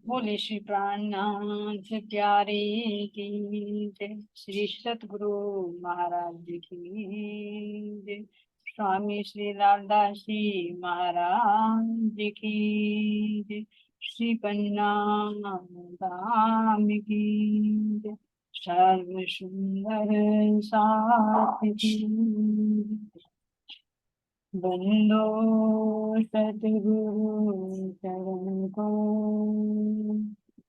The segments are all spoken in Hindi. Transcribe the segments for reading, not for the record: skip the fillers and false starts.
बोले श्री प्राणनाथ प्यारे की जय। श्री सतगुरु महाराज जी की जय। स्वामी श्री लालदास जी महाराज जी की जय। श्री पन्नाम धाम की जय। सर्व सुंदर साथ की बंदो सतगुरु चरण को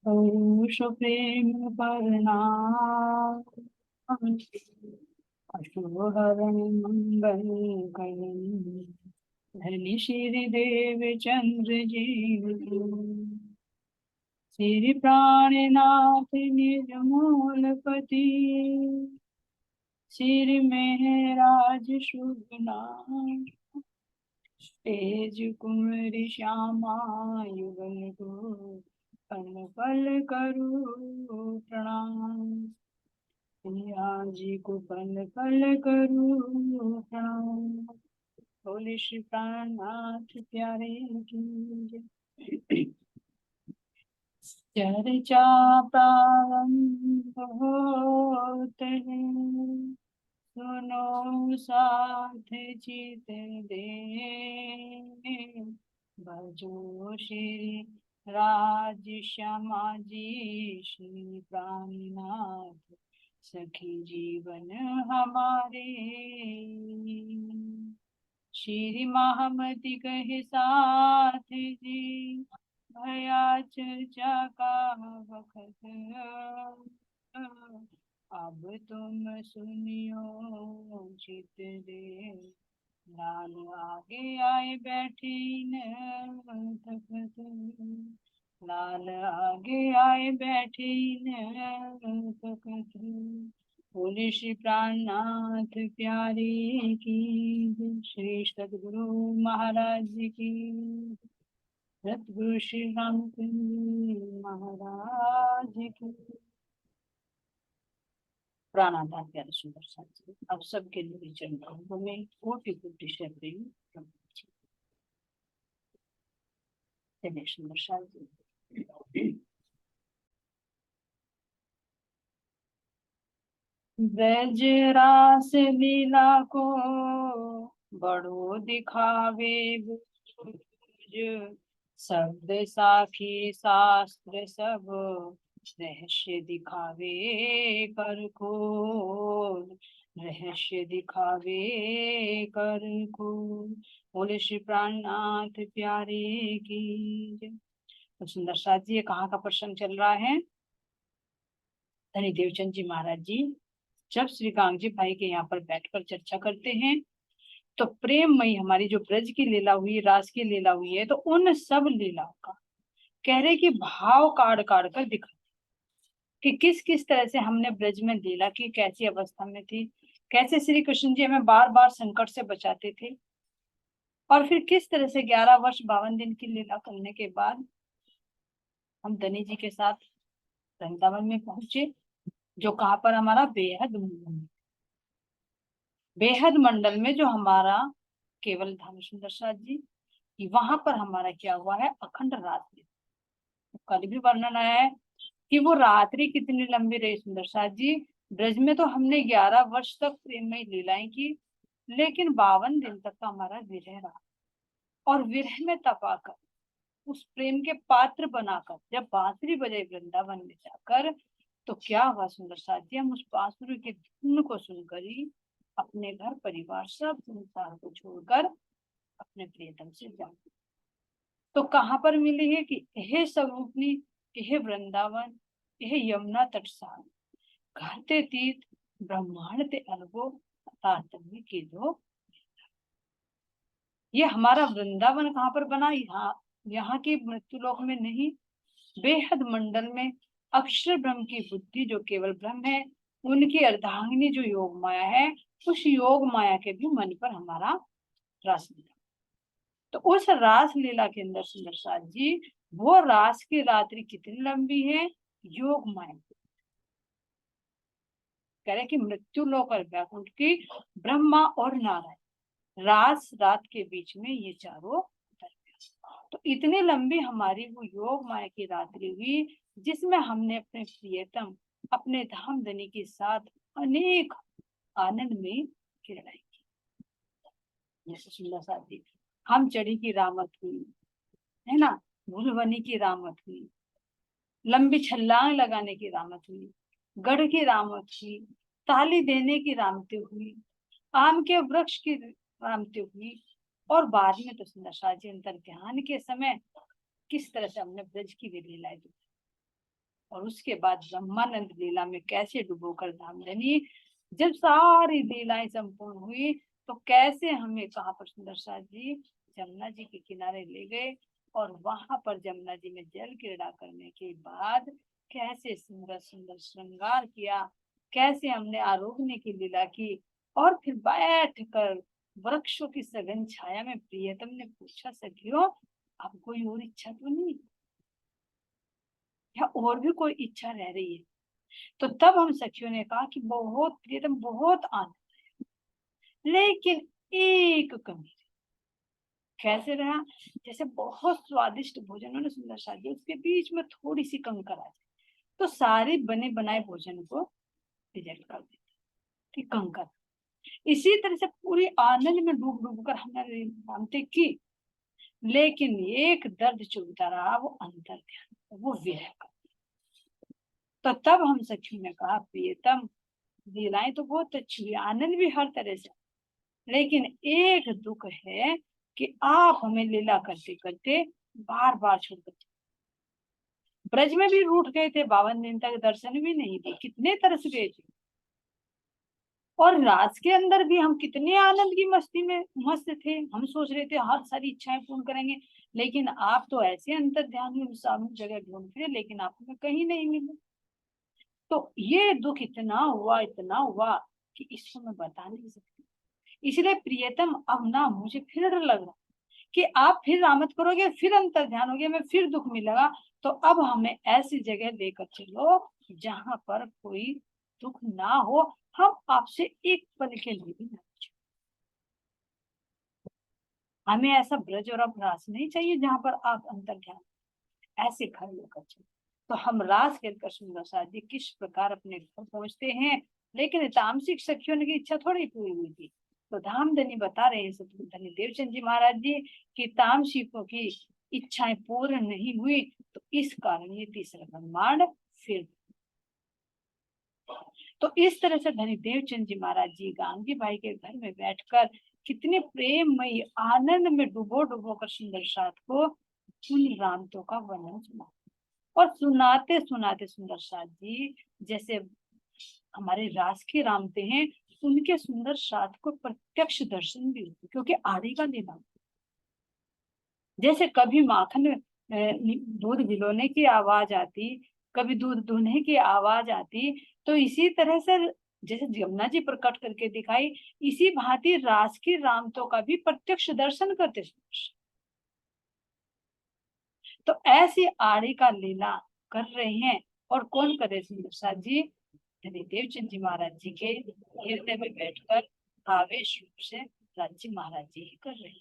पौरुष प्रेम प्रणाम। अशुभहरण मंगल करण धनि श्री देव चंद्र जीव श्री प्राणनाथ निर्मूलपति श्री मेहराज शुभ नाम तेज कुमरि श्यामा युगल को पल पल करूं प्रणाम। पिया जी को पल पल करूं प्रणाम। बोले श्री प्राणनाथ प्यारे की जय। चर्चा प्रारंभ होते हैं सुनो साथ चित दे भजो श्री राज श्यामा जी श्री प्राणनाथ सखी जीवन हमारे श्री महामति कहे साथ जी भया चर्चा का वखत अब तुम सुनियो चित दे लाल आगे आए बैठे न तखत लाल आगे आए बैठे न तखत। बोले श्री प्राणनाथ प्यारे की जय। श्री सतगुरु महाराज जी की सतगुरु श्री रामचंद्र महाराज की प्राणाधार प्यारे सुंदर साथी। अब सबके लिए चरण में कोटि कोटि शब्द सुंदर साथी। ब्रज रास लीला को बड़ो दिखावे बुझ शब्द साखी शास्त्र सब रहस्य दिखावे कर खोल रहस्य दिखावे कर खोल। बोले श्री प्राणनाथ प्यारे की जय। तो सुंदर साथ जी, कहाँ का प्रसंग चल रहा है? धनी देवचंद जी महाराज जी जब श्री कांगजी भाई के यहाँ पर बैठकर चर्चा करते हैं तो प्रेममयी हमारी जो ब्रज की लीला हुई, रास की लीला हुई है, तो उन सब लीलाओं का कह रहे कि भाव काढ़ काढ़ कर दिखा कि किस किस तरह से हमने ब्रज में लीला की, कैसी अवस्था में थी, कैसे श्री कृष्ण जी हमें बार बार संकट से बचाते थे, और फिर किस तरह से 11 वर्ष 52 दिन की लीला करने के बाद हम धनी जी के साथ वृंदावन में पहुंचे, जो कहाँ पर हमारा बेहद मंडल में जो हमारा केवल धाम सुंदर साथ जी, वहां पर हमारा क्या हुआ है, अखंड रात्रि। कल भी वर्णन आया है कि वो रात्रि कितनी लंबी रही सुंदर साथ जी। ब्रज में तो हमने 11 वर्ष तक प्रेममयी लीलाएं की, लेकिन 52 दिन तक का हमारा विरह रहा, और विरह में तपाकर उस प्रेम के पात्र बनाकर जब बांसुरी बजे वृंदावन में जाकर, तो क्या हुआ सुंदर साथ जी, हम उस बांसुरी की धुन को सुनकर ही अपने घर परिवार सब संसार को छोड़कर अपने प्रियतम से जाते। तो कहाँ पर मिली है कि यह स्वरूपनी, यह वृंदावन, यह यमुना तट सार घर ते तीर्थ ब्रह्मांड ते अनुभव तारतम्य के दो। ये हमारा वृंदावन कहाँ पर बना? यहाँ की मृत्युलोक में नहीं, बेहद मंडल में अक्षर ब्रह्म की बुद्धि जो केवल ब्रह्म है, उनकी अर्धांगिनी जो योग माया है, उस योग माया के भी मन पर हमारा रास लीला। तो उस रास लीला के अंदर सुंदर साथ जी, वो रास की रात्रि कितनी लंबी है, योग माया कह रहे कि मृत्यु लोक और वैकुंठ की ब्रह्मा और नारायण रास रात के बीच में ये चारों। तो इतनी लंबी हमारी वो योग माया की रात्रि हुई जिसमें हमने अपने प्रियतम अपने धाम धनी के साथ अनेक आनंद में क्रीड़ाएं की। जैसे सुंदर साथी हम चढ़ी की रामत हुई, है ना, भूलवनी की रामत हुई, लंबी छलांग लगाने की रामत हुई, गढ़ की रामत हुई, ताली देने की रामतें हुई, आम के वृक्ष की रामतें हुई, और बाद में तो सुंदर साथी अंतर ध्यान के समय किस तरह से हमने ब्रज की भी लीलाएं देखी, और उसके बाद ब्रह्मानंद लीला में कैसे डुबोकर धामधनी जब सारी लीलाएं संपूर्ण हुई तो कैसे हमें कहाँ पर सुंदर साथ जी जमुना जी के किनारे ले गए, और वहां पर जमुना जी में जल क्रीड़ा करने के बाद कैसे सुंदर सुंदर श्रृंगार किया, कैसे हमने आरोग्य की लीला की, और फिर बैठ कर वृक्षों की सघन छाया में प्रियतम ने पूछा, सखियों अब कोई और इच्छा तो नहीं, या और भी कोई इच्छा रह रही है? तो तब हम सखियों ने कहा कि बहुत प्रियतम बहुत आनंद, लेकिन एक कमी। कैसे रहा? जैसे बहुत स्वादिष्ट भोजन उन्होंने सुंदर साथ उसके बीच में थोड़ी सी कंकर आ जाए तो सारे बने बनाए भोजन को रिजेक्ट कर देते कि कंकर। इसी तरह से पूरी आनंद में डूब डूब कर हमने मानते की, लेकिन एक दर्द चुभता रहा, वो अंतर ध्यान, वो विरह का। तो तब हम सखियों ने कहा, प्रियतम लीलाएं तो बहुत अच्छी हुई, आनंद भी हर तरह से, लेकिन एक दुख है कि आप हमें लीला करते करते बार बार छोड़कर ब्रज में भी रूठ गए थे, 52 दिन तक दर्शन भी नहीं दिए, कितने तरस गए थे, और रात के अंदर भी हम कितने आनंद की मस्ती में मस्त थे, हम सोच रहे थे हर सारी इच्छाएं पूर्ण करेंगे, लेकिन आप तो ऐसे अंतर ध्यान में सब जगह ढूंढ फिरे, लेकिन आप हमें कहीं नहीं मिले। तो ये दुख इतना हुआ कि इसको मैं बता नहीं सकती। इसलिए प्रियतम अब ना मुझे फिर डर लग रहा कि आप फिर आमद करोगे, फिर अंतर ध्यान हो गया, मैं फिर दुख मिलेगा, तो अब हमें ऐसी जगह लेकर चलो जहां पर कोई दुख ना हो, हम आपसे एक पल के लिए भी ना पूछे। हमें ऐसा ब्रज और अभ्यास नहीं चाहिए जहां पर आप अंतर ध्यान ऐसे घर लेकर चलो। तो हम रास खेलकर सुंदर साथी किस प्रकार अपने घर पहुंचते हैं, लेकिन तामसिक सखियों की इच्छा थोड़ी पूरी हुई थी। तो धामधनी बता रहे हैं सतगुरु देवचंद जी महाराज जी की तामसिकों की इच्छाएं पूर्ण नहीं हुई, तो इस कारण ये तीसरा ब्रह्मांड फिर। तो इस तरह से धनी देवचंद जी महाराज जी गांधी भाई के घर में बैठकर कितने प्रेममयी आनंद में डुबो डुबो कर सुंदर साथ को उन रामतों का वर्णन सुना, और सुनाते सुनाते सुंदर साथ जी जैसे हमारे रास के रामते हैं, उनके सुंदर साथ को प्रत्यक्ष दर्शन भी होते, क्योंकि आड़ी का निदान जैसे कभी माखन दूध भिगोने की आवाज आती, कभी दूध दुहने की आवाज आती, तो इसी तरह से जैसे यमुना जी प्रकट करके दिखाई, इसी भांति रास की रामतों का भी प्रत्यक्ष दर्शन करते। तो ऐसी आड़ी का लीला कर रहे हैं, और कौन करे सुंदर साथ जी? देवचंद जी महाराज जी के हृदय में बैठकर आवेश रूप से राज्य महाराज जी ही कर रहे हैं,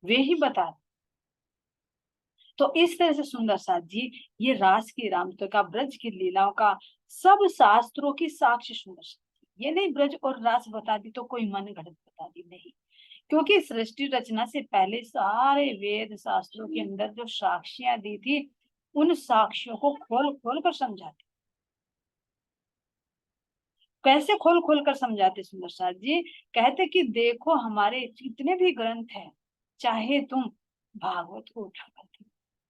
वे ही बता। तो इस तरह से सुंदर साथ जी ये रास की रामतो का ब्रज की लीलाओं का सब शास्त्रों की साक्ष्य सुंदर साथ जी। ये नहीं ब्रज और रास बता दी तो कोई मन घड़त बता दी, नहीं, क्योंकि सृष्टि रचना से पहले सारे वेद शास्त्रों के अंदर जो साक्षियां दी थी, उन साक्ष्यों को खोल खोल कर समझाते। कैसे खोल खोल कर समझाते सुंदर साथ जी? कहते कि देखो हमारे जितने भी ग्रंथ हैं, चाहे तुम भागवत को उठा करके,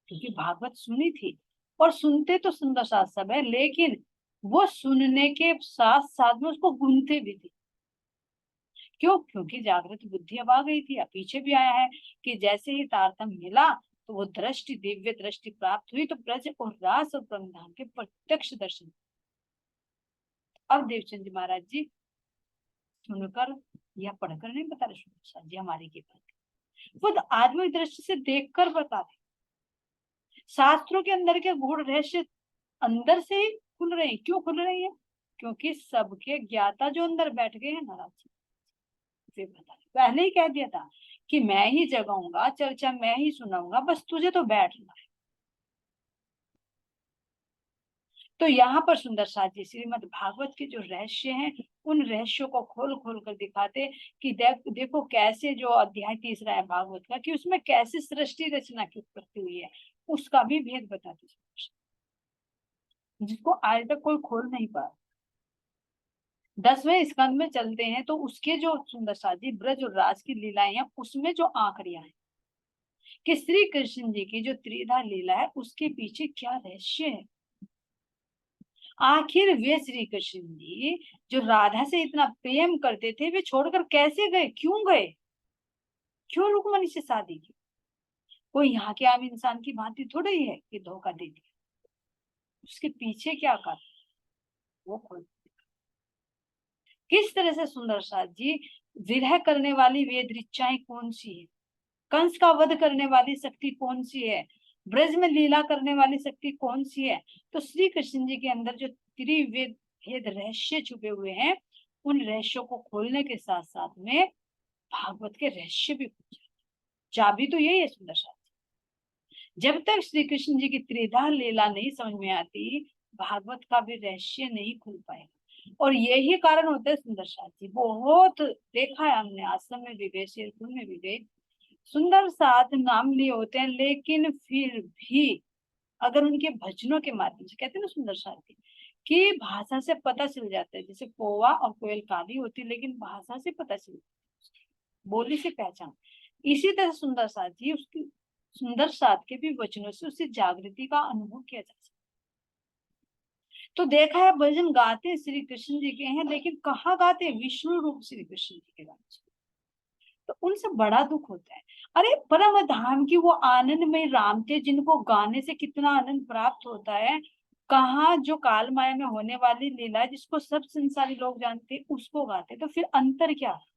क्योंकि भागवत सुनी थी, और सुनते तो सुंदर साथ सब है, लेकिन वो सुनने के साथ साथ में उसको गुनते भी थे। क्यों? क्योंकि जागृत बुद्धि अब आ गई थी। अब पीछे भी आया है कि जैसे ही तारतम्य मिला तो वो दृष्टि, दिव्य दृष्टि प्राप्त हुई, तो ब्रज और रास और ब्रह्मधाम के प्रत्यक्ष दर्शन। अब देवचंद जी महाराज जी सुनकर या पढ़कर नहीं बता रहे जी हमारी की बात, खुद आत्मिक दृष्टि से देखकर बता रहे। शास्त्रों के अंदर के गूढ़ रहस्य अंदर से ही खुल रहे हैं। क्यों खुल रहे हैं? क्योंकि सबके ज्ञाता जो अंदर बैठ गए हैं नाराज, वे बता रहे। पहले ही कह दिया था कि मैं ही जगाऊंगा, चर्चा मैं ही सुनाऊंगा, बस तुझे तो बैठना है। तो यहाँ पर सुंदर साथ जी श्रीमद् भागवत के जो रहस्य हैं, उन रहस्यों को खोल खोल कर दिखाते कि देखो कैसे जो अध्याय तीसरा है भागवत का, कि उसमें कैसे सृष्टि रचना की उत्पत्ति हुई है, उसका भी भेद बताते, जिसको आज तक कोई खोल नहीं पाया। 10वें स्कंद में चलते हैं तो उसके जो सुंदर साथ जी ब्रज और राज की लीलाएं हैं, उसमें जो आंकड़ियां हैं कि श्री कृष्ण जी की जो त्रिधा लीला है उसके पीछे क्या रहस्य है। आखिर वे श्री कृष्ण जी जो राधा से इतना प्रेम करते थे, वे छोड़कर कैसे गए, क्यों गए, क्यों रुक्मणी से शादी की। कोई यहाँ के आम इंसान की भांति थोड़ा ही है कि धोखा दे दिया, उसके पीछे क्या कारण, वो खोल। किस तरह से सुंदर साथ जी विरह करने वाली वेद ऋचाएं कौन सी है, कंस का वध करने वाली शक्ति कौन सी है, ब्रज में लीला करने वाली शक्ति कौन सी है। तो श्री कृष्ण जी के अंदर जो त्रिवेद भेद रहस्य छुपे हुए हैं, उन रहस्यों को खोलने के साथ साथ में भागवत के रहस्य भी खुल जाते। चाबी तो यही है सुंदर साथ, जब तक श्री कृष्ण जी की त्रिधा लीला नहीं समझ में आती, भागवत का भी रहस्य नहीं खुल पाएगा। और यही कारण होता है सुंदर साथ जी, बहुत देखा है हमने, आश्रम में भी गए, शेरपुर में भी गए, सुंदर साथ नाम लिए होते हैं, लेकिन फिर भी अगर उनके भजनों के माध्यम से, कहते हैं ना सुंदर साथी कि भाषा से पता चल जाता है, जैसे कौवा और कोयल काली होती, लेकिन भाषा से पता चल जाता है, बोली से पहचान। इसी तरह सुंदर साथ जी उसकी सुंदर साथ के भी वचनों से उससे जागृति का अनुभव किया जा सकता है। तो देखा है भजन गाते श्री कृष्ण जी के हैं, लेकिन कहाँ गाते, विष्णु रूप श्री कृष्ण जी के गाते, तो उनसे बड़ा दुख होता है। अरे परम धाम की वो आनंदमय राम थे, जिनको गाने से कितना आनंद प्राप्त होता है, कहाँ जो काल माया में होने वाली लीला जिसको सब संसारी लोग जानते हैं, उसको गाते, तो फिर अंतर क्या है,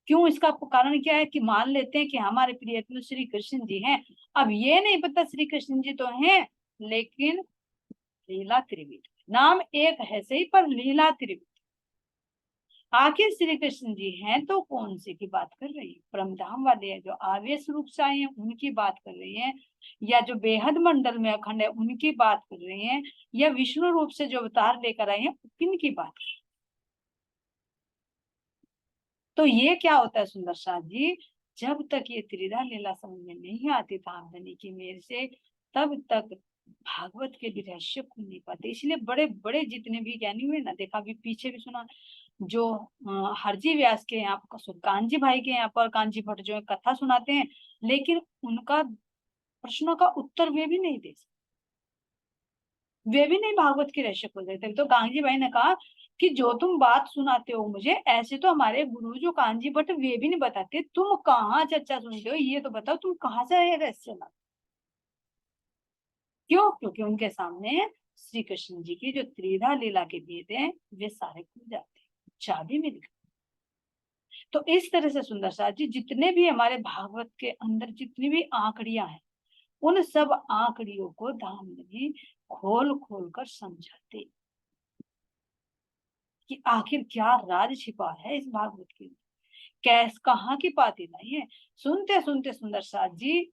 क्यों, इसका कारण क्या है कि मान लेते हैं कि हमारे प्रियतम श्री कृष्ण जी हैं, अब ये नहीं पता श्री कृष्ण जी तो हैं, लेकिन लीला त्रिविध, नाम एक है सही पर लीला त्रिविध। आखिर श्री कृष्ण जी हैं तो कौन से की बात कर रही है, परमधाम वाले हैं जो आवेश रूप से आए हैं उनकी बात कर रही हैं, या जो बेहद मंडल में अखंड है उनकी बात कर रही हैं, या विष्णु रूप से जो अवतार लेकर आए हैं किनकी बात कर रही हैं। तो ये क्या होता है सुंदर साथ जी, जब तक ये त्रिधा लीला समझ में नहीं आती धामधनी की मेर से, तब तक भागवत के भी रहस्य खुल नहीं पाते। इसलिए बड़े बड़े जितने भी ज्ञानी हुए ना, देखा अभी पीछे भी सुना, जो हरजी व्यास के यहाँ कांजी भाई के यहाँ पर कांजी भट्ट जो है कथा सुनाते हैं, लेकिन उनका प्रश्नों का उत्तर वे भी नहीं दे सकते, वे भी नहीं भागवत के रहस्य खोल देते। तो कांजी भाई ने कहा कि जो तुम बात सुनाते हो मुझे, ऐसे तो हमारे गुरु जो कांजी भट्ट वे भी नहीं बताते, तुम कहाँ चर्चा सुनते हो, ये तो बताओ तुम कहाँ से ये रहस्य लाते, क्यों, क्योंकि उनके सामने श्री कृष्ण जी की जो त्रिधा लीला के भेद हैं वे सारे खुल जाते हैं, चाबी मिल गई। तो इस तरह से सुंदर साथ जी जितने भी हमारे भागवत के अंदर जितनी भी आंकड़ियां हैं, उन सब आंकड़ियों को धामधनी खोल खोल कर समझाते कि आखिर क्या राज छिपा है इस भागवत के, कैस कहाँ की पाती नहीं है। सुनते सुनते सुंदर साथ जी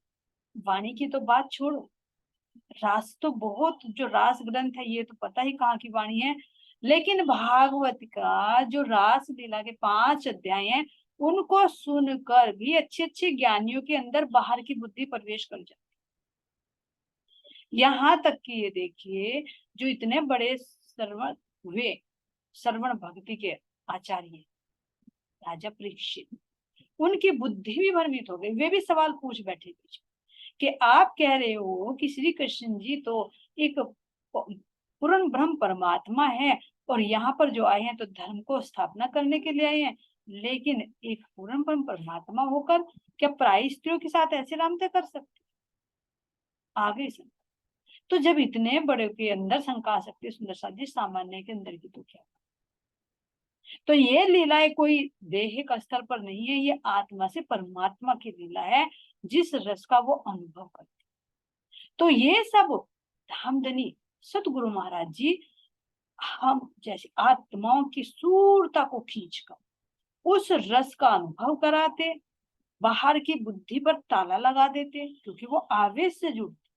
वाणी की तो बात छोड़ो, रास तो बहुत, जो रास ग्रंथ है ये तो पता ही कहाँ की वाणी है, लेकिन भागवत का जो रास लीला के 5 अध्याय हैं, उनको सुनकर भी अच्छे अच्छे ज्ञानियों के अंदर बाहर की बुद्धि प्रवेश कर जाती। यहाँ तक कि ये देखिए जो इतने बड़े श्रवण हुए, श्रवण भक्ति के आचार्य राजा परीक्षित, उनकी बुद्धि भी भ्रमित हो गई, वे भी सवाल पूछ बैठे थे कि आप कह रहे हो कि श्री कृष्ण जी तो एक पूर्ण ब्रह्म परमात्मा है, और यहाँ पर जो आए हैं तो धर्म को स्थापना करने के लिए आए हैं, लेकिन एक पूर्ण ब्रह्म परमात्मा होकर क्या पराई स्त्रियों के साथ ऐसे रामते कर सकते, आगे से। तो जब इतने बड़े के अंदर शंका आ सकती है सुंदर साथ जी, सामान्य के अंदर की तो क्या। तो ये लीलाएं कोई देहिक स्तर पर नहीं है, ये आत्मा से परमात्मा की लीला है, जिस रस का वो अनुभव करते। तो ये सब धामधनी सतगुरु महाराज जी हम जैसे आत्माओं की सूरता को खींचकर उस रस का अनुभव कराते, बाहर की बुद्धि पर ताला लगा देते, क्योंकि वो आवेश से जुड़ती,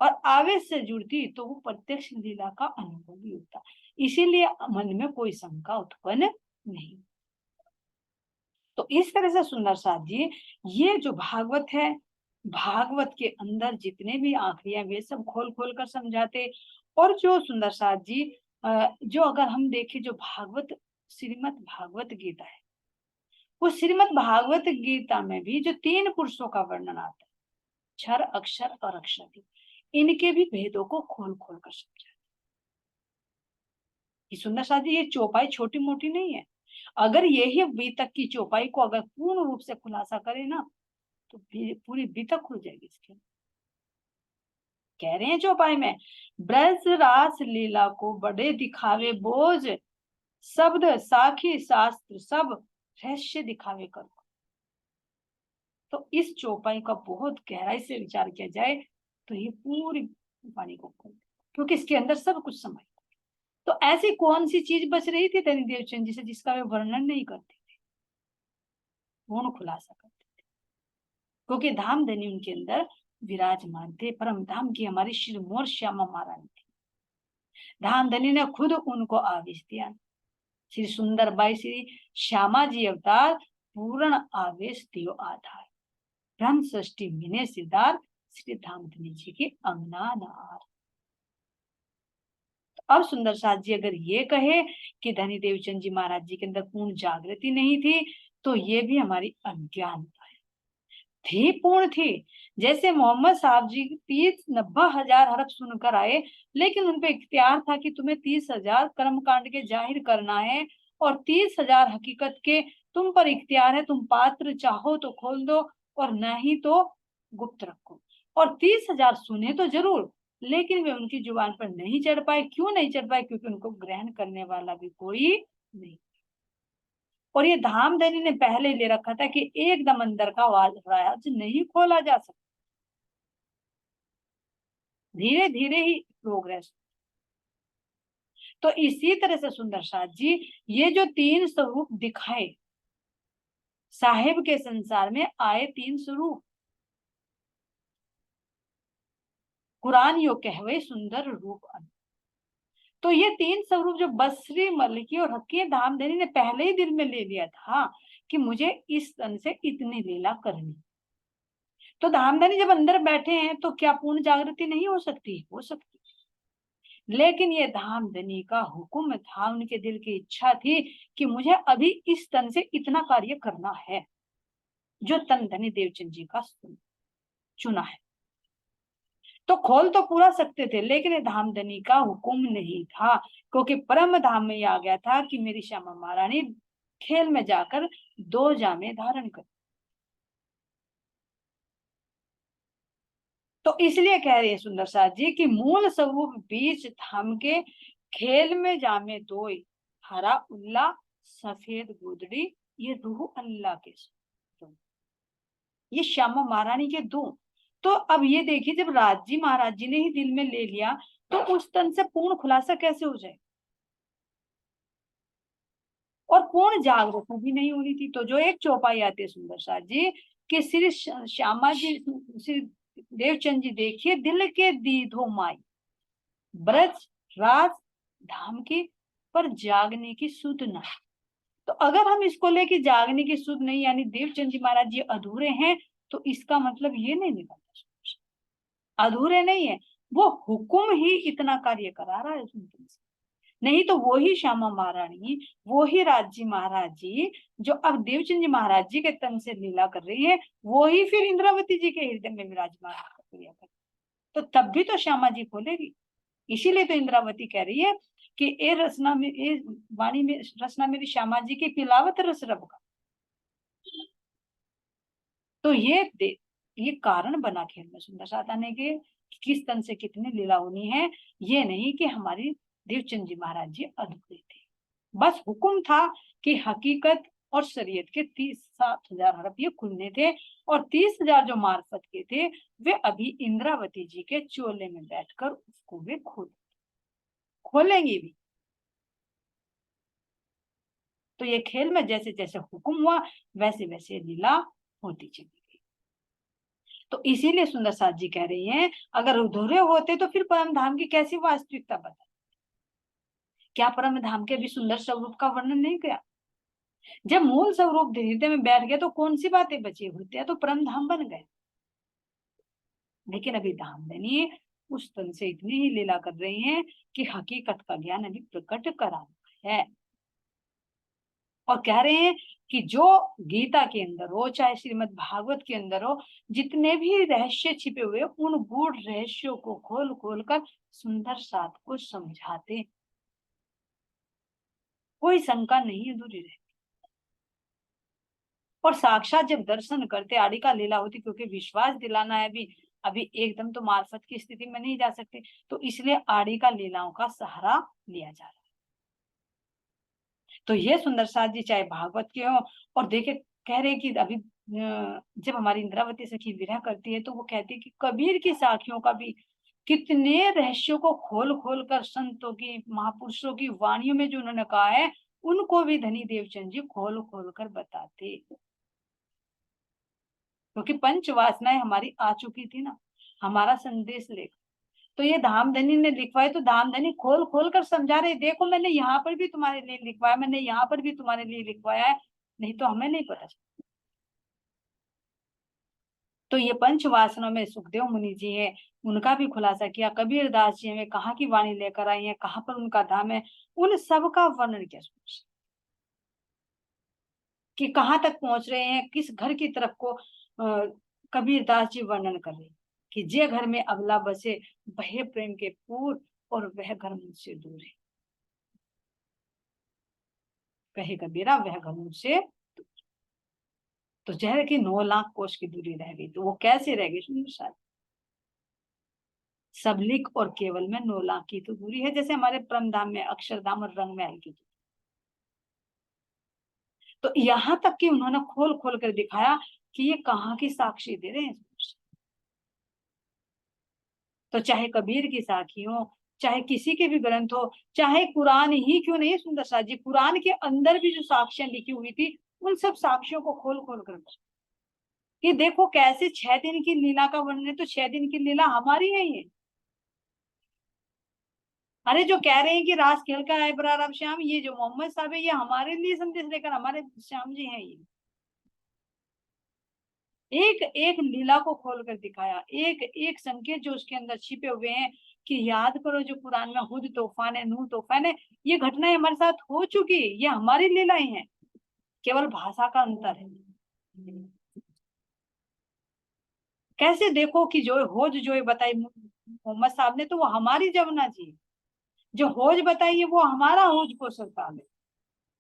और आवेश से जुड़ती तो वो प्रत्यक्ष लीला का अनुभव भी होता। इसीलिए मन में कोई शंका उत्पन्न नहीं। तो इस तरह से सुंदर साथ जी, ये जो भागवत है, भागवत के अंदर जितने भी आखिरियां वे सब खोल खोल कर समझाते। और जो सुंदर साथ जी, जो अगर हम देखें, जो भागवत, श्रीमद् भागवत गीता है, वो श्रीमद् भागवत गीता में भी जो 3 पुरुषों का वर्णन आता है, क्षर, अक्षर और अक्षर, इनके भी भेदों को खोल खोल कर समझा। ये सुंदर साथ जी, ये चौपाई छोटी मोटी नहीं है। अगर यही बीतक की चौपाई को अगर पूर्ण रूप से खुलासा करे ना, तो पूरी बीतक खुल जाएगी इसके। कह रहे हैं चौपाई में, ब्रज रास लीला को बड़े दिखावे बोझ, शब्द साखी शास्त्र सब रहस्य दिखावे करो। तो इस चौपाई का बहुत गहराई से विचार किया जाए तो ये पूरी वाणी को खोल, क्योंकि इसके अंदर सब कुछ समाहित। तो ऐसी कौन सी चीज बच रही थी धनी देवचंद जी से जिसका वे वर्णन नहीं करते थे, पूर्ण खुलासा करते थे, क्योंकि धाम धनी उनके अंदर विराजमान थे। परम धाम की हमारी श्री मोर श्यामा महारानी थी। धाम धनी ने खुद उनको आवेश दिया। श्री सुंदर बाई श्री श्यामा जी अवतार पूर्ण आवेश दियो आधार, ब्रह्म सृष्टि मिने सिद्धार श्री धाम धनी जी की अंगना नार। अब सुंदर साथ जी अगर ये कहे कि धनी देवचंद जी महाराज जी के अंदर पूर्ण जागृति नहीं थी, तो ये भी हमारी अज्ञानता है। थी, पूर्ण थी। जैसे मोहम्मद साहब जी 30-90 हरफ सुनकर आए, लेकिन उनपे इख्तियार था कि तुम्हें 30,000 कर्म कांड के जाहिर करना है, और 30,000 हकीकत के तुम पर इख्तियार है। तुम पात्र चाहो तो खोल दो और नहीं तो गुप्त रखो। और 30,000 सुने तो जरूर, लेकिन वे उनकी जुबान पर नहीं चढ़ पाए। क्यों नहीं चढ़ पाए? क्योंकि उनको ग्रहण करने वाला भी कोई नहीं। और ये धामधनी ने पहले ले रखा था कि एकदम अंदर का राज नहीं खोला जा सकता, धीरे धीरे ही प्रोग्रेस। तो इसी तरह से सुंदर साथ जी, ये जो 3 स्वरूप दिखाए, साहेब के संसार में आए 3 स्वरूप, कुरान यो कहवे सुंदर रूप अन। तो ये 3 स्वरूप जो बसरी, मलकी और हकी धामधनी ने पहले ही दिल में ले लिया था कि मुझे इस तन से इतनी लीला करनी। तो धामधनी जब अंदर बैठे हैं तो क्या पूर्ण जागृति नहीं हो सकती? हो सकती। लेकिन ये धामधनी का हुक्म था, उनके दिल की इच्छा थी कि मुझे अभी इस तन से इतना कार्य करना है, जो तन धनी देवचंद जी का चुना है। तो खोल तो पूरा सकते थे, लेकिन धामधनी का हुक्म नहीं था, क्योंकि परम धाम में आ गया था कि मेरी श्यामा महारानी खेल में जाकर 2 जामे धारण कर। तो इसलिए कह रही है सुंदर साथ जी कि मूल स्वरूप बीच धाम के, खेल में जामे 2, हरा उल्ला सफेद गुदड़ी, ये रूह अल्लाह के दो, ये श्यामा महारानी के 2। तो अब ये देखिए, जब राजी महाराज जी ने ही दिल में ले लिया, तो उस तन से पूर्ण खुलासा कैसे हो जाए? और पूर्ण जागरूकता भी नहीं होनी थी। तो जो एक चौपाई आती है सुंदर साथ जी कि श्री श्यामा जी, श्री देवचंद जी देखिए, दिल के दीधो माई, ब्रज राज धाम की, पर जागने की सुध ना। तो अगर हम इसको लेके जागने की सुध नहीं, यानी देवचंद जी महाराज जी अधूरे हैं, तो इसका मतलब ये नहीं निकलता अधूरे नहीं है, वो हुक्म ही इतना कार्य करा रहा है उनके से। नहीं तो वो ही श्यामा महारानी, वो ही राजी महाराज जी, जो अब देवचंद जी महाराज जी के तन से लीला कर रही है, वो ही फिर इंद्रावती जी के हृदय में विराजमान क्रिया कर। तो तब भी तो श्यामा जी खोलेगी। इसीलिए तो इंद्रावती कह रही है कि ए रसना में, ए वाणी में रसना मेरी श्यामा जी की पिलावत रस रब का। तो ये कारण बना खेल में सुंदर साथ आने के, किस तन से कितनी लीला होनी है। ये नहीं कि हमारी देवचंद जी महाराज जी अद्भुत थे। बस हुक्म था कि हकीकत और शरीयत के 30,000 हरफ ये खुलने थे, और 30,000 जो मार्फत के थे, वे अभी इंद्रावती जी के चोले में बैठकर उसको वे खोलेंगे भी। तो ये खेल में जैसे जैसे हुक्म हुआ वैसे वैसे लीला होती चली गई। तो इसीलिए सुंदर साथ जी कह रही हैं, अगर अधूरे होते तो फिर परम धाम की कैसी वास्तविकता बता? क्या परम धाम के भी सुंदर स्वरूप का वर्णन नहीं किया? जब मूल स्वरूप हृदय में बैठ गया तो कौन सी बातें बची होती है, तो परम धाम बन गए। लेकिन अभी धामधनी उस तन से इतनी ही लीला कर रही हैं कि हकीकत का ज्ञान अभी प्रकट करा है, और कह रहे हैं कि जो गीता के अंदर हो चाहे श्रीमद् भागवत के अंदर हो, जितने भी रहस्य छिपे हुए उन गूढ़ रहस्यों को खोल खोल कर सुंदर साथ को समझाते, कोई शंका नहीं अधूरी रहे। और साक्षात जब दर्शन करते आदि का लीला होती, क्योंकि विश्वास दिलाना है अभी, अभी एकदम तो मार्फत की स्थिति में नहीं जा सकते, तो इसलिए आदि का लीलाओं का सहारा लिया जा रहा है। तो ये सुंदर साथ जी चाहे भागवत के हो, और देखे कह रहे कि अभी जब हमारी इंद्रावती सखी विरह करती है तो वो कहती है कि कबीर की साखियों का भी कितने रहस्यों को खोल खोल कर संतों की महापुरुषों की वाणियों में जो उन्होंने कहा है उनको भी धनी देवचंद जी खोल खोल कर बताते, क्योंकि पंच वासनाएं हमारी आ चुकी थी ना, हमारा संदेश लेकर। तो ये धामधनी ने लिखवाए तो धामधनी खोल खोल कर समझा रहे, देखो मैंने यहाँ पर भी तुम्हारे लिए लिखवाया, मैंने यहाँ पर भी तुम्हारे लिए लिखवाया है, नहीं तो हमें नहीं पता चला। तो ये पंच वासनों में सुखदेव मुनि जी हैं, उनका भी खुलासा किया, कबीर दास जी हमें कहाँ की वाणी लेकर आई है, कहाँ पर उनका धाम है, उन सब का वर्णन किया कि कहाँ तक पहुंच रहे हैं, किस घर की तरफ को कबीर दास जी वर्णन कर रहे हैं कि जे घर में अबला बसे बहे प्रेम के पूर, और वह घर मुझसे दूर है। कहे कबीरा वह घर मुझसे, तो जहर की 9 लाख कोस की दूरी रह गई, तो वो कैसे रह गई सुंदर साथ? सबलिक और केवल में 9 लाख की तो दूरी है, जैसे हमारे परम धाम में अक्षरधाम और रंग महल की। तो यहां तक कि उन्होंने खोल खोल कर दिखाया कि ये कहाँ की साक्षी दे रहे हैं। तो चाहे कबीर की साखी हो, चाहे किसी के भी ग्रंथ हो, चाहे कुरान ही क्यों नहीं सुंदर साथ जी, कुरान के अंदर भी जो साक्ष्यां लिखी हुई थी उन सब साक्ष्यों को खोल खोल कर कि देखो कैसे 6 दिन की लीला का वर्णन है, तो 6 दिन की लीला हमारी है ये। अरे जो कह रहे हैं कि रास खेल का है बराबर श्याम, ये जो मोहम्मद साहब है ये हमारे लिए संदेश लेकर, हमारे श्याम जी हैं ये। एक एक लीला को खोल कर दिखाया, एक एक संकेत जो उसके अंदर छिपे हुए हैं कि याद करो जो कुरान में हुद तूफान है, नूह तूफान है, ये घटनाएं हमारे साथ हो चुकी, ये हमारी लीलाएं हैं, केवल भाषा का अंतर है। कैसे देखो कि जो होज जो बताई मोहम्मद साहब ने, तो वो हमारी जमुना जी, जो होज बताई है वो हमारा होज को सरताल है,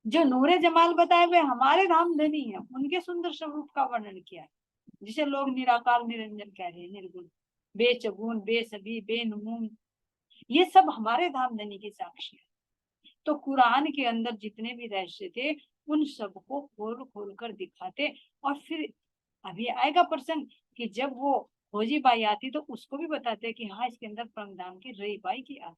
जो नूरे जमाल बताए हुए हमारे धामधनी है, उनके सुंदर स्वरूप का वर्णन किया है, जिसे लोग निराकार निरंजन कह रहे हैं, निर्गुण बेचगुन बेसबी बेनमून, ये सब हमारे धामधनी की साक्षी है। तो कुरान के अंदर जितने भी रहस्य थे उन सबको खोल खोल कर दिखाते, और फिर अभी आएगा प्रसंग कि जब वो खोजी बाई आती तो उसको भी बताते कि हाँ इसके अंदर परमधाम की रही बाई की आती।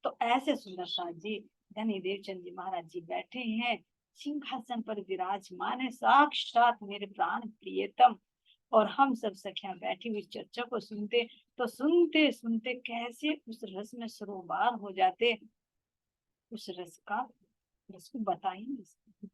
तो ऐसे सुंदर साथ जी धनी देवचंद जी महाराज जी बैठे हैं, सिंहासन पर विराजमान है, साक्षात मेरे प्राण प्रियतम, और हम सब सखियां बैठी हुई चर्चा को सुनते, तो सुनते सुनते कैसे उस रस में सरोबार हो जाते, उस रस का रस को बता ही नहीं सकते।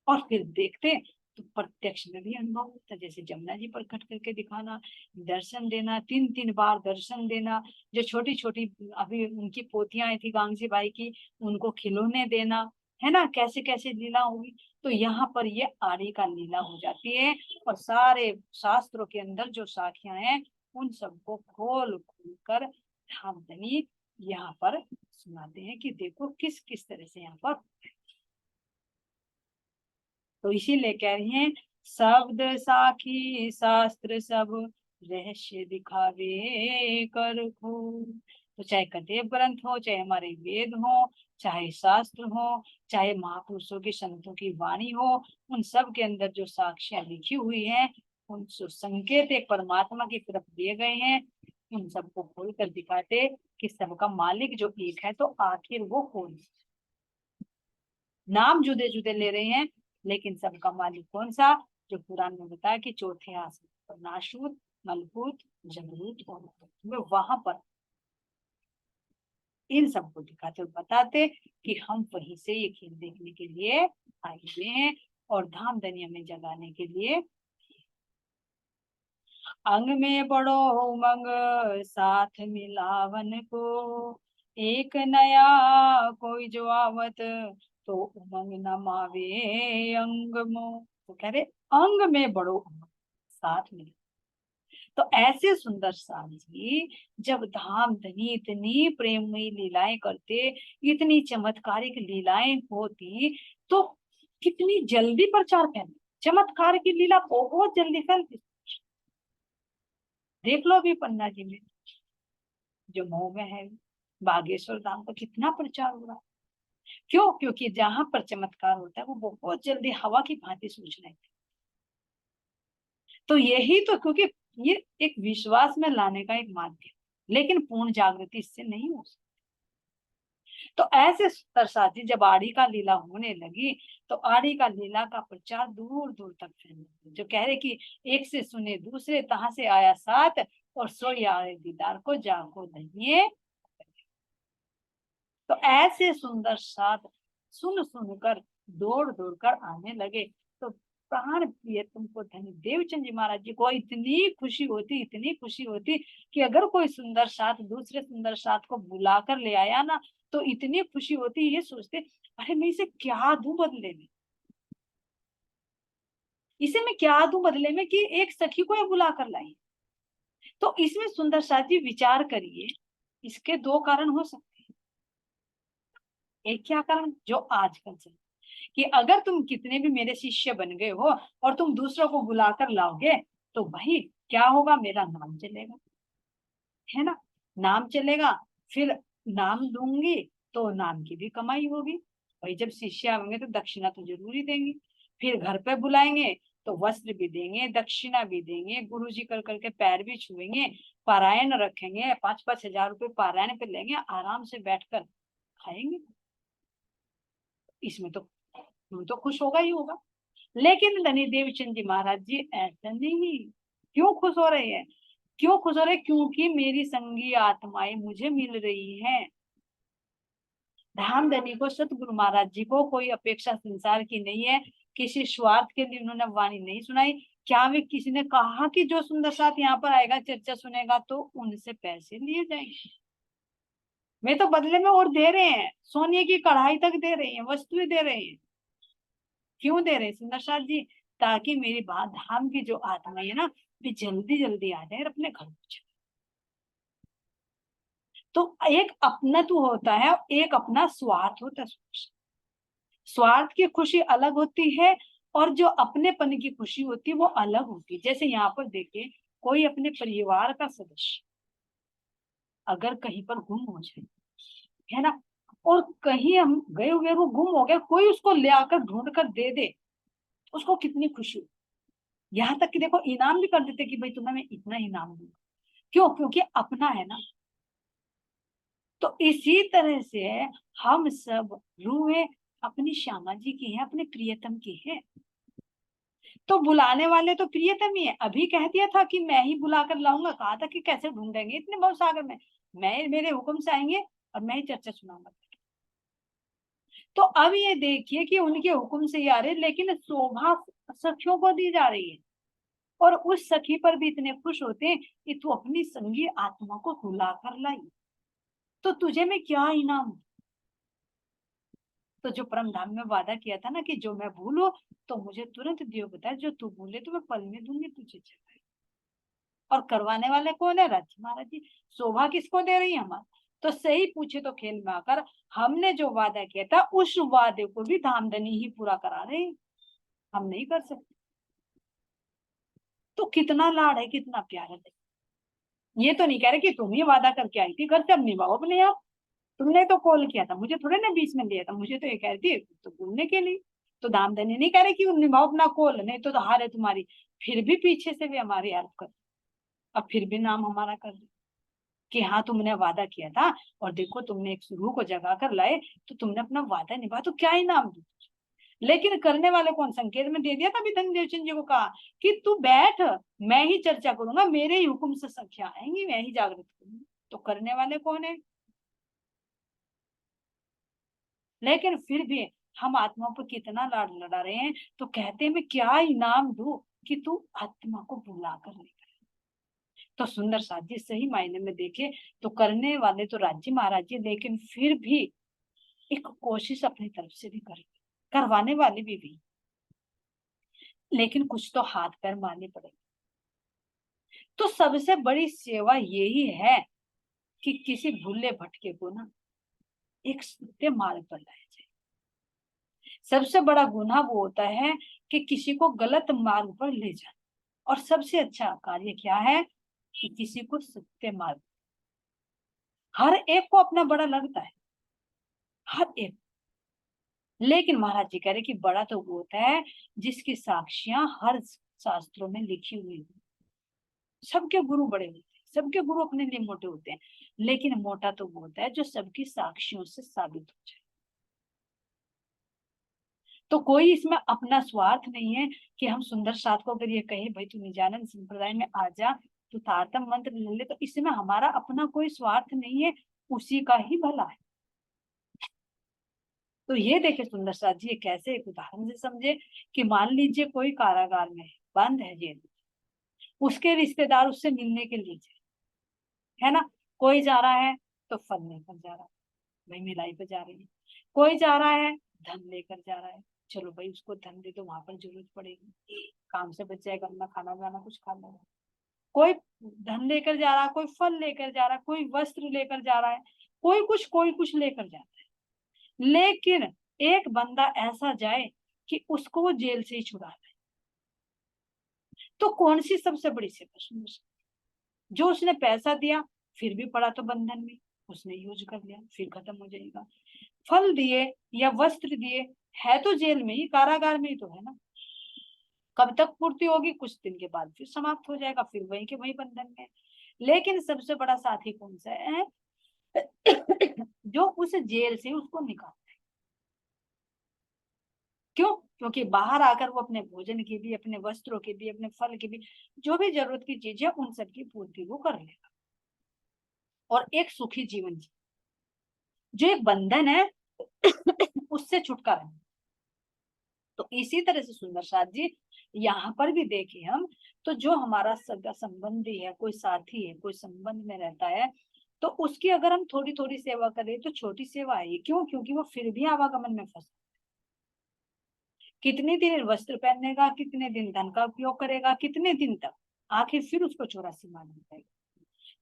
और फिर देखते तो प्रत्यक्ष में भी अनुभव होता, जैसे जमुना जी प्रकट करके दिखाना, दर्शन देना, 3 3 बार दर्शन देना, जो छोटी छोटी अभी उनकी पोतियां आई थी गांगजी बाई की, उनको खिलौने देना, है ना, कैसे कैसे लीला होगी। तो यहाँ पर ये आड़ी का लीला हो जाती है, और सारे शास्त्रों के अंदर जो साखियां हैं उन सबको खोल खोल कर धामधनी यहाँ पर सुनाते हैं कि देखो किस किस तरह से यहाँ पर। तो इसीलिए कह रही हैं, शब्द साखी शास्त्र सब रहस्य दिखावे कर खो। तो चाहे कदेव ग्रंथ हो, चाहे हमारे वेद हो, चाहे शास्त्र हो, चाहे महापुरुषों की संतों की वाणी हो, उन सब के अंदर जो साक्ष्यां लिखी हुई हैं, उन संकेत एक परमात्मा की तरफ दिए गए हैं, उन सबको खोल कर दिखाते कि सबका मालिक जो एक है, तो आखिर वो कौन। नाम जुदे जुदे ले रहे हैं, लेकिन सबका मालिक कौन सा, जो कुरान में बताया कि चौथे आसमान पर नाशूत, मलकूत, जबरूत और मैं वहां पर इन सबको दिखाते और बताते कि हम वहीं से ये खेल देखने के लिए आए हुए हैं और धाम धनिया में जगाने के लिए। अंग में बड़ो उमंग साथ मिलावन को, एक नया कोई जो आवत तो उमंग न मावे अंग मो। तो कह रहे अंग में बड़ो उमंग साथ मिला। तो ऐसे सुंदर साथ जी जब धाम धनी इतनी प्रेममयी लीलाएं करते, इतनी चमत्कारिक लीलाएं होती, तो कितनी जल्दी प्रचार फैलता। चमत्कार की लीला बहुत जल्दी फैलती। देख लो अभी पन्ना जी में जो मऊ में है, बागेश्वर धाम का कितना प्रचार हो रहा है। क्यों? क्योंकि जहां पर चमत्कार होता है वो बहुत जल्दी हवा की भांति सूचना है। तो यही तो, क्योंकि ये एक विश्वास में लाने का एक माध्यम, लेकिन पूर्ण जागृति इससे नहीं हो सकती। तो ऐसे तरसाती जब आड़ी का लीला होने लगी, तो आड़ी का लीला का प्रचार दूर दूर तक फैला। जो कह रहे कि एक से सुने दूसरे, तहां से आया साथ, और सोई आए दीदार को जागो धनिये। तो ऐसे सुंदर साथ सुन सुनकर दौड़ दौड़ कर आने लगे। तो प्राण प्रिय तुमको धन्य देवचंद जी महाराज जी को इतनी खुशी होती, इतनी खुशी होती कि अगर कोई सुंदर साथ दूसरे सुंदर साथ को बुलाकर ले आया ना, तो इतनी खुशी होती, ये सोचते अरे मैं इसे क्या दूं बदले में, इसे मैं क्या दूं बदले में कि एक सखी को ये बुला कर लाई। तो इसमें सुंदर साथ जी विचार करिए, इसके दो कारण हो सकते हैं। एक क्या कारण जो आजकल चल, कि अगर तुम कितने भी मेरे शिष्य बन गए हो और तुम दूसरों को बुलाकर लाओगे, तो भाई क्या होगा, मेरा नाम चलेगा, है ना, नाम चलेगा। फिर नाम दूंगी तो नाम की भी कमाई होगी। भाई जब शिष्य आएंगे तो दक्षिणा तो जरूर ही देंगे। फिर घर पे बुलाएंगे तो वस्त्र भी देंगे, दक्षिणा भी देंगे, गुरु जी कर करके पैर भी छुएंगे, पारायण रखेंगे, 5-5 हजार रुपए पारायण पे लेंगे, आराम से बैठकर खाएंगे। इसमें तो तुम तो खुश होगा ही होगा। लेकिन धनी देवचंद जी महाराज जी ऐसा नहीं। क्यों खुश हो रहे हैं? क्यों खुश हो रहे? क्योंकि मेरी संगी आत्माएं मुझे मिल रही हैं। धाम धनी को, सतगुरु महाराज जी को कोई अपेक्षा संसार की नहीं है। किसी स्वार्थ के लिए उन्होंने वाणी नहीं सुनाई। क्या वे किसी ने कहा कि जो सुंदर साथ यहाँ पर आएगा, चर्चा सुनेगा, तो उनसे पैसे लिए जाएंगे? वे तो बदले में और दे रहे हैं, सोने की कढ़ाई तक दे रहे हैं, वस्तुएं दे रहे हैं। क्यों दे रहे हैं सुंदर साथ जी? ताकि मेरी बात धाम की जो आत्मा है ना, वे जल्दी जल्दी आ जाए और अपने घर पहुंचे। तो एक अपना तो होता है, एक अपना स्वार्थ होता है। स्वार्थ की खुशी अलग होती है, और जो अपनेपन की खुशी होती है वो अलग होती है। जैसे यहाँ पर देखिए, कोई अपने परिवार का सदस्य अगर कहीं पर गुम हो जाए, है ना, और कहीं हम गए हुए वो गुम हो गया, कोई उसको ले आकर ढूंढ कर दे दे, उसको कितनी खुशी हो। यहाँ तक कि देखो इनाम भी कर देते कि भाई तुम्हें मैं इतना इनाम दूंगा। क्यों? क्योंकि अपना है ना। तो इसी तरह से हम सब रूहें अपनी श्यामा जी की है, अपने प्रियतम की है। तो बुलाने वाले तो प्रियतम ही है। अभी कह दिया था कि मैं ही बुला कर लाऊंगा, कहा था कि कैसे ढूंढेंगे इतने बहुत सागर में, मैं मेरे हुक्म से आएंगे और मैं ही चर्चा सुनाऊंगा। तो अब ये देखिए कि उनके हुक्म से ही आ रहे, लेकिन शोभा सखियों को दी जा रही है। और उस सखी पर भी इतने खुश होते हैं कि तू अपनी संगी आत्मा को बुला कर लाई, तो तुझे मैं क्या इनाम। तो जो परम धाम में वादा किया था ना कि जो मैं भूलो तो मुझे तुरंत दियो, बताए जो तू भूले तो मैं पल में दूंगी तुझे जगह। और करवाने वाले कौन है? राजी महाराज जी। शोभा किसको दे रही है? हमारा। तो सही पूछे तो खेल में आकर हमने जो वादा किया था उस वादे को भी धामधनी ही पूरा करा रहे हैं, हम नहीं कर सकते। तो कितना लाड़ है, कितना प्यार है। ये तो नहीं कह रहे कि तुम ही वादा करके आई थी घर से, अब निभाओ अपने आप। तुमने तो कॉल किया था, मुझे थोड़े ना बीच में लिया था, मुझे तो ये कह रही थी तो बोलने के लिए। तो दामदनी नहीं कह रहे कि निभाओ अपना कॉल, नहीं तो हार है तुम्हारी। फिर भी पीछे से भी हमारी हेल्प कर, अब फिर भी नाम हमारा कर दे। कि हाँ तुमने वादा किया था और देखो तुमने एक रूह को जगा कर लाए, तो तुमने अपना वादा निभाया, तो क्या इनाम दूं? लेकिन करने वाले कौन? संकेत में दे दिया था अभी धनदेवचंद जी को, कहा कि तू बैठ, मैं ही चर्चा करूंगा, मेरे ही हुक्म से संख्या आएंगी, मैं ही जागृत करूंगी। तो करने वाले कौन है? लेकिन फिर भी हम आत्मा पर कितना लाड लड़ा रहे हैं, तो कहते हैं मैं क्या इनाम दूं कि तू आत्मा को बुला कर ले। तो सुंदर साथ जी सही मायने में देखे तो करने वाले तो राज्य महाराज जी, लेकिन फिर भी एक कोशिश अपनी तरफ से भी करें, करवाने वाले भी। लेकिन कुछ तो हाथ पैर मारने पड़ेंगे। तो सबसे बड़ी सेवा यही है कि किसी भूले भटके को ना एक सत्य मार्ग पर लाया जाए। सबसे बड़ा गुनाह वो होता है कि किसी को गलत मार्ग पर ले जाना, और सबसे अच्छा कार्य क्या है कि किसी को सत्य मार्ग। हर एक को अपना बड़ा लगता है, हर एक। लेकिन महाराज जी कह रहे कि बड़ा तो वो होता है जिसकी साक्षियां हर शास्त्रों में लिखी हुई है। सबके गुरु बड़े होते हैं, सबके गुरु अपने लिए मोटे होते हैं, लेकिन मोटा तो वो होता है जो सबकी साक्षियों से साबित हो जाए। तो कोई इसमें अपना स्वार्थ नहीं है कि हम सुंदर साथ को अगर ये कहे भाई तू निजानंद संप्रदाय में आ जा, तू तारतम मंत्र ले ले, तो इसमें हमारा अपना कोई स्वार्थ नहीं है, उसी का ही भला है। तो ये देखे सुंदर साथ जी, ये कैसे एक उदाहरण से समझे कि मान लीजिए कोई कारागार में है, बंद है जेल, उसके रिश्तेदार उससे मिलने के लिए है ना, कोई जा रहा है तो फल लेकर जा रहा है, भाई मिलाई पे जा रही है, कोई जा रहा है धन लेकर जा रहा है, चलो भाई उसको धन दे तो वहां पर जरूरत पड़ेगी, काम से बच जाएगा, अपना खाना बनाना कुछ खा लेगा। कोई धन लेकर जा रहा है, कोई फल लेकर जा रहा है, कोई वस्त्र लेकर जा रहा है, कोई कुछ लेकर जाता है। लेकिन एक बंदा ऐसा जाए कि उसको वो जेल से ही छुड़ा दे, तो कौन सी सबसे बड़ी सेवा सुनो? जो उसने पैसा दिया फिर भी पड़ा तो बंधन में, उसने यूज कर लिया फिर खत्म हो जाएगा। फल दिए या वस्त्र दिए, है तो जेल में ही, कारागार में ही तो है ना, कब तक पूर्ति होगी? कुछ दिन के बाद फिर समाप्त हो जाएगा, फिर वही के वही बंधन में। लेकिन सबसे बड़ा साथी कौन सा है? जो उस जेल से उसको निकाल। क्यों? क्योंकि बाहर आकर वो अपने भोजन की भी, अपने वस्त्रों की भी, अपने फल की भी, जो भी जरूरत की चीज है उन सब की पूर्ति वो कर लेगा और एक सुखी जीवन जी। जो एक बंधन है उससे छुटकारा। तो इसी तरह से सुंदर साथ जी यहाँ पर भी देखें हम, तो जो हमारा सगा संबंधी है, कोई साथी है, कोई संबंध में रहता है, तो उसकी अगर हम थोड़ी थोड़ी सेवा करें तो छोटी सेवा है। क्यों? क्योंकि वो फिर भी आवागमन में फंस, कितने दिन वस्त्र पहनेगा, कितने दिन धन का उपयोग करेगा, कितने दिन तक, आखिर फिर उसको 84 मान जाएगा।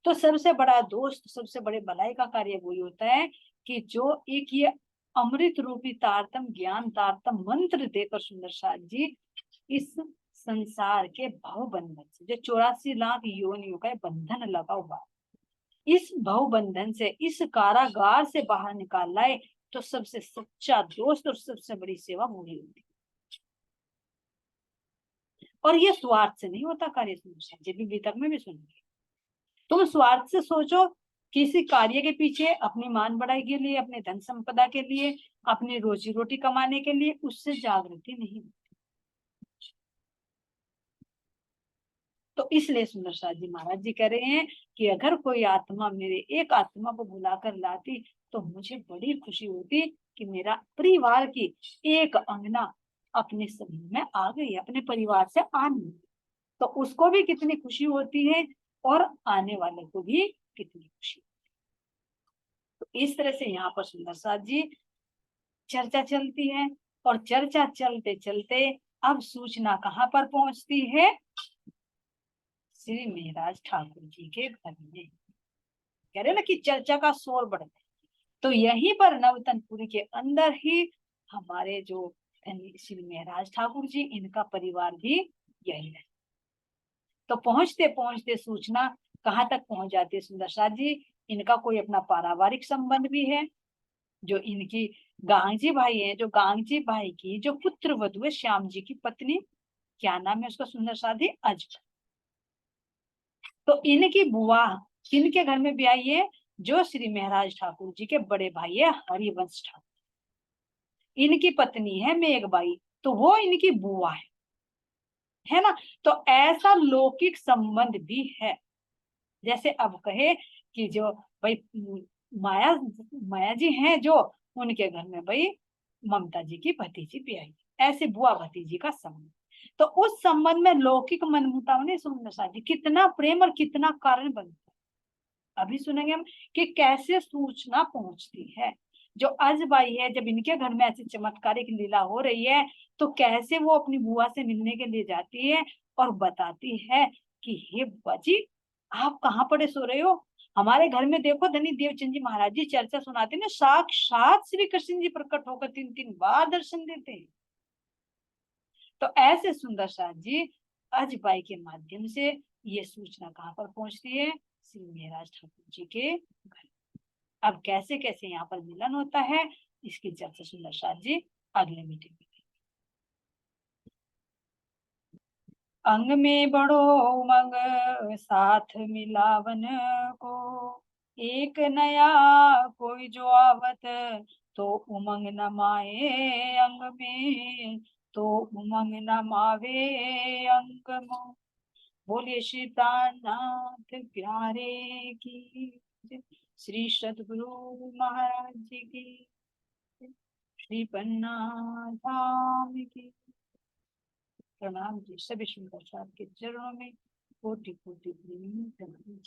तो सबसे बड़ा दोस्त, सबसे बड़े भलाई का कार्य वही होता है कि जो एक ये अमृत रूपी तारतम ज्ञान, तारतम मंत्र देकर सुंदर साथ जी इस संसार के भव बंधन से, जो 84 लाख योनियों का बंधन लगा हुआ, इस भव बंधन से, इस कारागार से बाहर निकाल लाए, तो सबसे सच्चा दोस्त और सबसे बड़ी सेवा वही होती है। और ये स्वार्थ से नहीं होता कार्य, जब भी तक में भी सुनेंगे। तुम स्वार्थ से सोचो, किसी कार्य के पीछे अपनी मान बढ़ाई के लिए, अपने धन संपदा के लिए, अपनी रोजी रोटी कमाने के लिए, उससे जागृति नहीं। तो इसलिए सुंदर साथ जी महाराज जी कह रहे हैं कि अगर कोई आत्मा मेरे एक आत्मा को बुलाकर लाती तो मुझे बड़ी खुशी होती कि मेरा परिवार की एक अंगना अपने समूह में आ गई, अपने परिवार से आने, तो उसको भी कितनी खुशी होती है और आने वाले को भी कितनी खुशी। तो इस तरह से यहाँ पर सुंदर साथ जी चर्चा चलती है, और चर्चा चलते चलते अब सूचना कहाँ पर पहुंचती है? श्री महाराज ठाकुर जी के घर में। कह रहे ना कि चर्चा का शोर बढ़ता है, तो यहीं पर नवतनपुरी के अंदर ही हमारे जो श्री महाराज ठाकुर जी, इनका परिवार भी यही है। तो पहुंचते पहुंचते सूचना कहाँ तक पहुंच जाती है सुंदर साथ जी? इनका कोई अपना पारिवारिक संबंध भी है, जो इनकी गांगजी भाई है, जो गांगजी भाई की जो पुत्र वधु है, श्याम जी की पत्नी, क्या नाम है उसका सुंदर साथी? अज। तो इनकी बुआ किनके घर में ब्याही है? जो श्री महाराज ठाकुर जी के बड़े भाई है हरिवंश ठाकुर, इनकी पत्नी है मेघबाई, तो वो इनकी बुआ है ना। तो ऐसा लौकिक संबंध भी है। जैसे अब कहे कि जो भाई माया माया जी हैं जो, उनके घर में भाई ममता जी की भतीजी ब्याही, ऐसे बुआ भतीजी का संबंध। तो उस संबंध में लौकिक मनमुटाव ने सुन शादी कितना प्रेम और कितना कारण बनता है। अभी सुनेंगे हम कि कैसे सूचना पहुंचती है। जो अजबाई है, जब इनके घर में ऐसी चमत्कारिक लीला हो रही है, तो कैसे वो अपनी बुआ से मिलने के लिए जाती है और बताती है कि हे बुआ जी, आप कहाँ पड़े सो रहे हो, हमारे घर में देखो धनी देवचंद जी महाराज जी चर्चा सुनाते ना, साक्षात श्री कृष्ण जी प्रकट होकर 3-3 बार दर्शन देते हैं। तो ऐसे सुंदर साथ जी अजबाई के माध्यम से ये सूचना कहाँ पर पहुंचती है? श्री महाराज ठाकुर जी के घर। अब कैसे कैसे यहाँ पर मिलन होता है, इसकी चर्चा सुंदर साथ जी अगले मीटिंग में। अंग में बड़ो उमंग साथ मिलावन को, एक नया कोई जो आवत, तो उमंग न माए अंग में, तो उमंग न मावे अंग में। बोलिए श्री प्राणनाथ प्यारे की जय। श्री सद्गुरु महाराज जी की जय। श्री पन्ना धाम की प्रणाम जी। सभी शंकराचार्य के चरणों में कोटि कोटि प्रणाम।